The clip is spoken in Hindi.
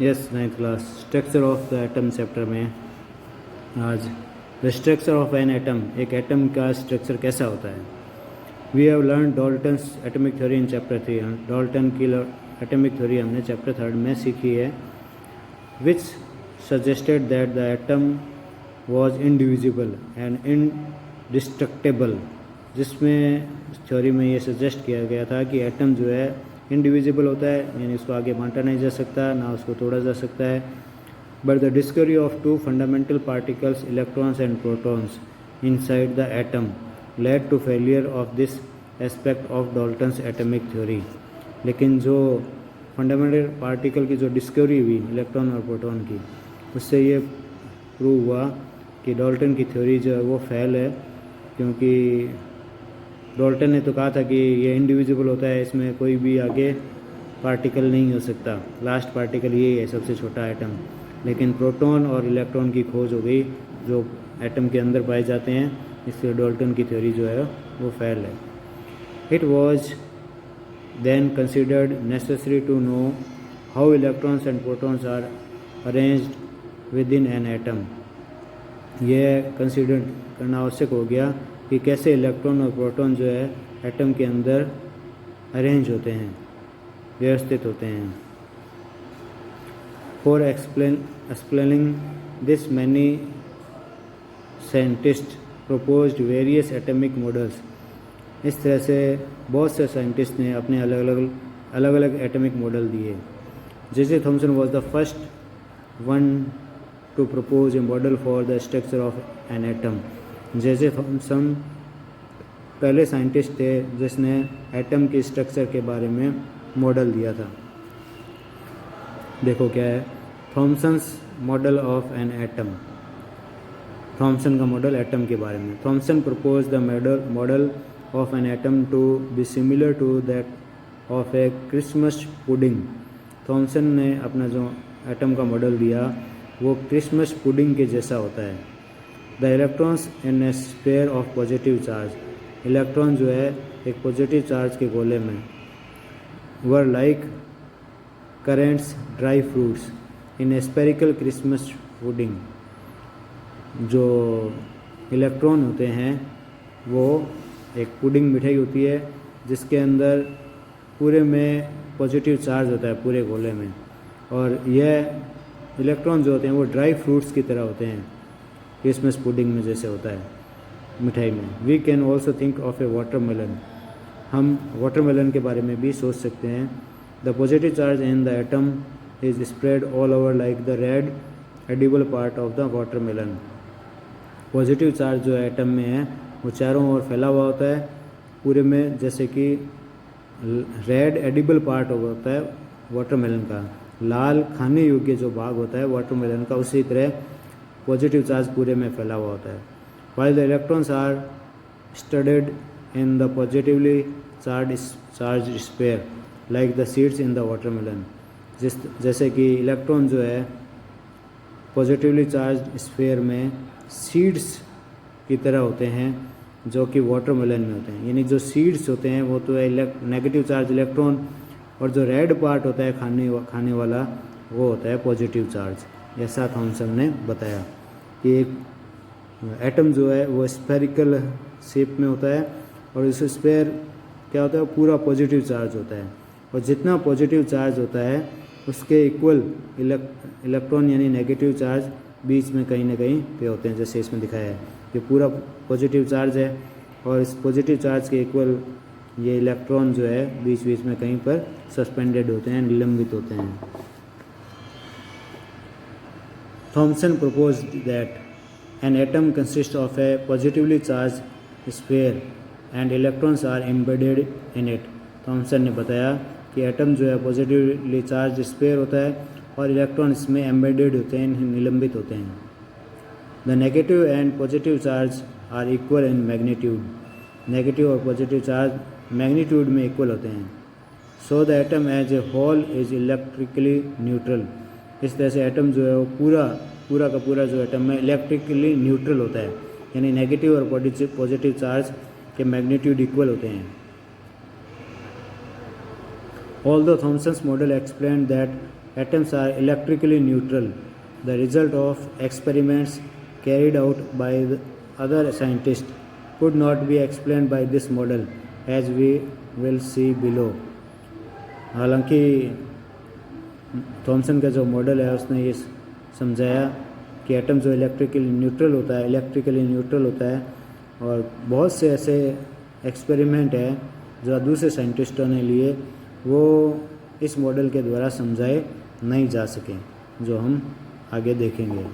Yes, ninth class structure of the atom chapter में आज the structure of an atom, एक एटम का स्ट्रक्चर कैसा होता है। We have learn Dalton's atomic theory in chapter 3। Dalton की एटॉमिक थ्योरी हमने चैप्टर 3 में सीखी है, which suggested that the atom was indivisible and indestructible, जिसमें थ्योरी में ये सजेस्ट किया गया था कि एटम जो है इंडिविजिबल होता है, यानी उसको आगे बांटा नहीं जा सकता, ना उसको तोड़ा जा सकता है। But the discovery of two fundamental particles, electrons and protons inside the atom led to failure of this aspect of Dalton's atomic theory. लेकिन जो फंडामेंटल पार्टिकल की जो डिस्कवरी हुई इलेक्ट्रॉन और प्रोटॉन की, उससे ये प्रूव हुआ कि डॉल्टन की थ्योरी जो है वो फेल है, क्योंकि डॉल्टन ने तो कहा था कि ये इंडिविजिबल होता है, इसमें कोई भी आगे पार्टिकल नहीं हो सकता, लास्ट पार्टिकल यही है, सबसे छोटा एटम। लेकिन प्रोटॉन और इलेक्ट्रॉन की खोज हो गई जो एटम के अंदर पाए जाते हैं, इसलिए डॉल्टन की थ्योरी जो है वो फेल है। It was then considered necessary to know how electrons and protons are arranged within an atom. यह कंसिडर करना आवश्यक हो गया कि कैसे इलेक्ट्रॉन और प्रोटॉन जो है एटम के अंदर अरेंज होते हैं, व्यवस्थित होते हैं। For explaining this many scientist proposed various atomic models. इस तरह से बहुत से साइंटिस्ट ने अपने अलग अलग एटॉमिक मॉडल दिए। J Thomson was the first one two propose A model for the structure of an atom. J Thomson पहले साइंटिस्ट थे जिसने एटम के स्ट्रक्चर के बारे में मॉडल दिया था। देखो क्या है, Thomson's model of an atom. Thomson का मॉडल एटम के बारे में। Thomson proposed the model of an atom to be similar to that of a Christmas pudding. Thomson ने अपना जो एटम का मॉडल दिया वो क्रिसमस पुडिंग के जैसा होता है। The electrons in A sphere of positive charge. Electron जो है एक पॉजिटिव चार्ज के गोले में, were like currents dry fruits in A spherical Christmas pudding. जो इलेक्ट्रॉन होते हैं वो एक पुडिंग मिठाई होती है जिसके अंदर पूरे में पॉजिटिव चार्ज होता है पूरे गोले में, और यह इलेक्ट्रॉन जो होते हैं वो ड्राई फ्रूट्स की तरह होते हैं, क्रिसमस पुडिंग में जैसे होता है मिठाई में। We can also think of a watermelon. हम वाटरमेलन के बारे में भी सोच सकते हैं। The positive charge in the atom is spread all over like the red edible part of the watermelon. Positive charge जो एटम में है वो चारों ओर फैला हुआ होता है पूरे में, जैसे कि रेड एडिबल पार्ट होता है वाटरमेलन का, लाल खाने योग्य जो भाग होता है वाटरमेलन का, उसी तरह पॉजिटिव चार्ज पूरे में फैला हुआ होता है। While the electrons are studded in the positively charge sphere like the seeds in the watermelon. जैसे कि इलेक्ट्रॉन जो है पॉजिटिवली चार्ज स्फीयर में सीड्स की तरह होते हैं जो कि वाटरमेलन में होते हैं। यानी जो सीड्स होते हैं वो तो है नेगेटिव चार्ज इलेक्ट्रॉन, और जो रेड पार्ट होता है खाने वाला वो होता है पॉजिटिव चार्ज। ऐसा थॉमसन ने बताया कि एक एटम जो है वो स्फेरिकल शेप में होता है, और इस स्फेयर क्या होता है, पूरा पॉजिटिव चार्ज होता है, और जितना पॉजिटिव चार्ज होता है उसके इक्वल इलेक्ट्रॉन यानी नेगेटिव चार्ज बीच में कहीं ना कहीं पे होते हैं, जैसे इसमें दिखाया है कि पूरा पॉजिटिव चार्ज है और इस पॉजिटिव चार्ज के इक्वल ये इलेक्ट्रॉन जो है बीच बीच में कहीं पर सस्पेंडेड होते हैं, निलंबित होते हैं। Thomson proposed that an atom consists of a positively charged sphere and electrons are embedded in it। Thomson ने बताया कि एटम जो है पॉजिटिवली चार्ज स्फीयर होता है और इलेक्ट्रॉन इसमें एम्बेडेड होते हैं, निलंबित होते हैं। The negative and positive charge are equal in magnitude. Negative और पॉजिटिव चार्ज मैग्नीट्यूड में इक्वल होते हैं। So the atom as a whole is electrically neutral. इस तरह से एटम जो है वो पूरा का पूरा जो एटम है इलेक्ट्रिकली न्यूट्रल होता है, यानी नेगेटिव और पॉजिटिव चार्ज के मैग्नीट्यूड इक्वल होते हैं। Although Thomson's model explain that atoms are electrically neutral. The result of experiments carried out by the other scientists could not be explained by this model, as we will see below. हालांकि थॉमसन का जो मॉडल है उसने ये समझाया कि एटम जो इलेक्ट्रिकली न्यूट्रल होता है और बहुत से ऐसे एक्सपेरिमेंट है जो दूसरे साइंटिस्टों ने लिए, वो इस मॉडल के द्वारा समझाए नहीं जा सके, जो हम आगे देखेंगे।